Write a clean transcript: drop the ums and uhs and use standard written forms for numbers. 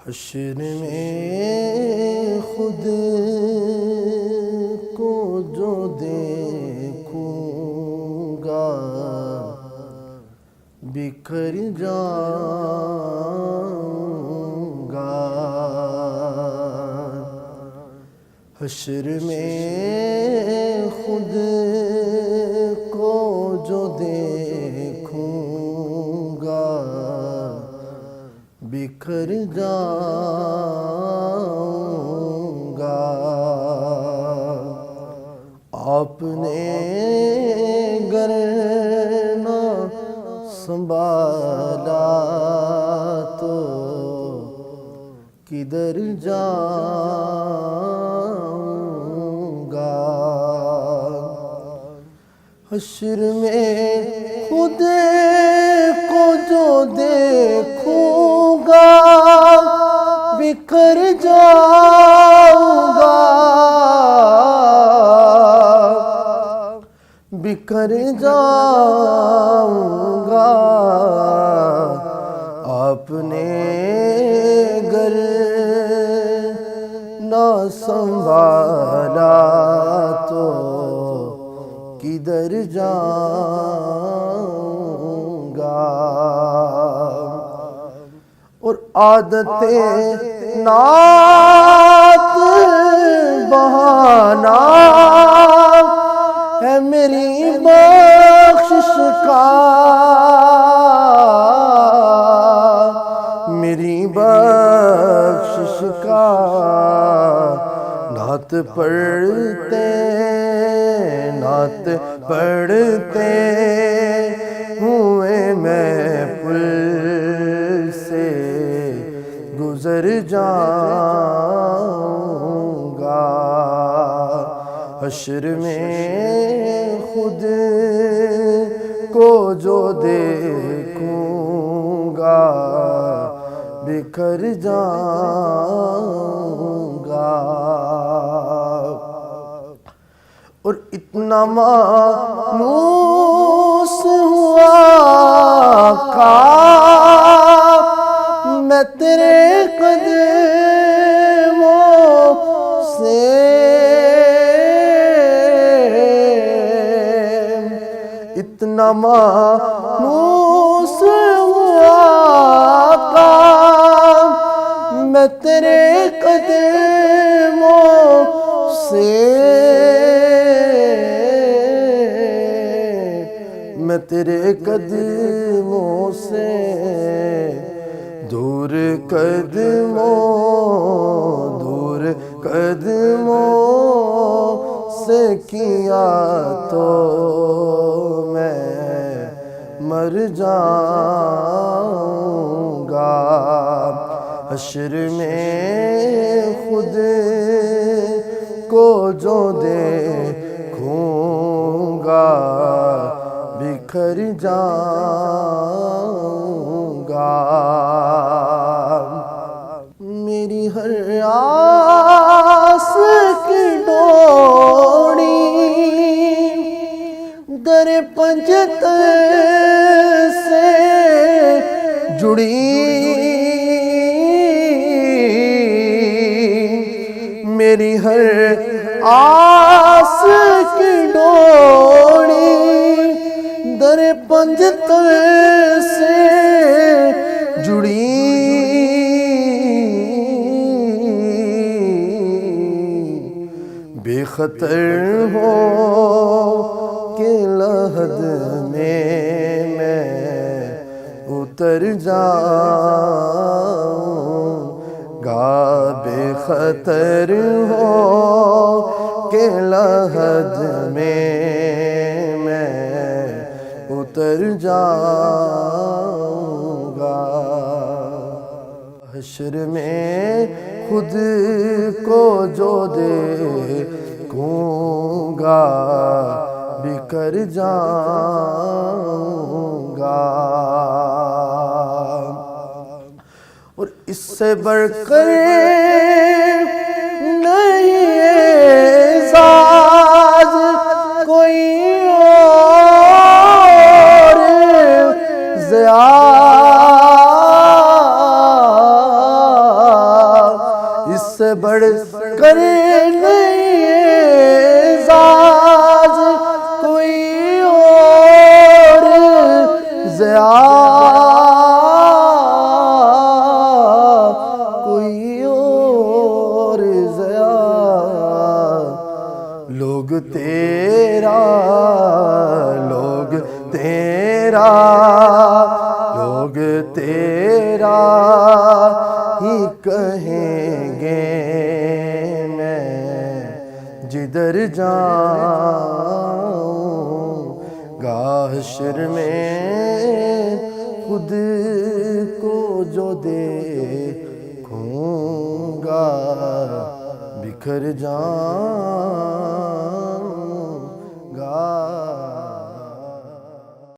حشر میں خود کو جو دیکھوں گا بکھر جاؤں گا۔ حشر میں خود کو جو دیکھوں گا بکھر جاؤں گا۔ آپ نے گر نہ سنبھالا تو کدھر جاؤں گا۔ حشر میں خود کو جو دیکھوں گا بکھر جاؤں گا، بکھر جاؤں گا۔ آپ نے گر نہ سنبھالا تو کدھر جاؤں گا۔ اور عادت نعت بہانا ہے میری بخشش کا، میری بخشش کا۔ نعت پڑھتے نعت پڑھتے ہوئے میں پل سے گزر جاؤں گا۔ حشر میں خود کو جو دیکھوں گا بکھر جاؤں گا۔ اور اتنا مانوس ہوا آقا میں تیرے قدموں سے، اتنا مانوس ہوا آقا میں تیرے قدموں سے، میں تیرے قدموں سے دور قدموں سے کیا تو میں مر جاؤں گا۔ حشر میں خود کو جو دیکھوں گا بکھر جاؤں گا۔ میری ہر آس کی ڈوری در پنجتن سے جڑی، میری ہر آس کی ڈوری در پنجتن سے جڑی، بے خطر ہو کہ لحد میں اتر جاؤں گا، بے خطر ہو کہ لحد میں اتر جاؤں گا۔ حشر میں خود کو جو دیکھوں گا بکھر جاؤں گا۔ اور اس سے بڑھ کر نہیں اعزاز کوئی اور زیادہ سے بڑھ کر نہیں اعزاز کوئی اور ضیاء کوئی اور ضیاء لوگ تیرا لوگ تیرا لوگ تیرا ہی کہیں گے میں جدھر جاؤں گا حشر میں خود کو جو دیکھوں گا بکھر جاؤں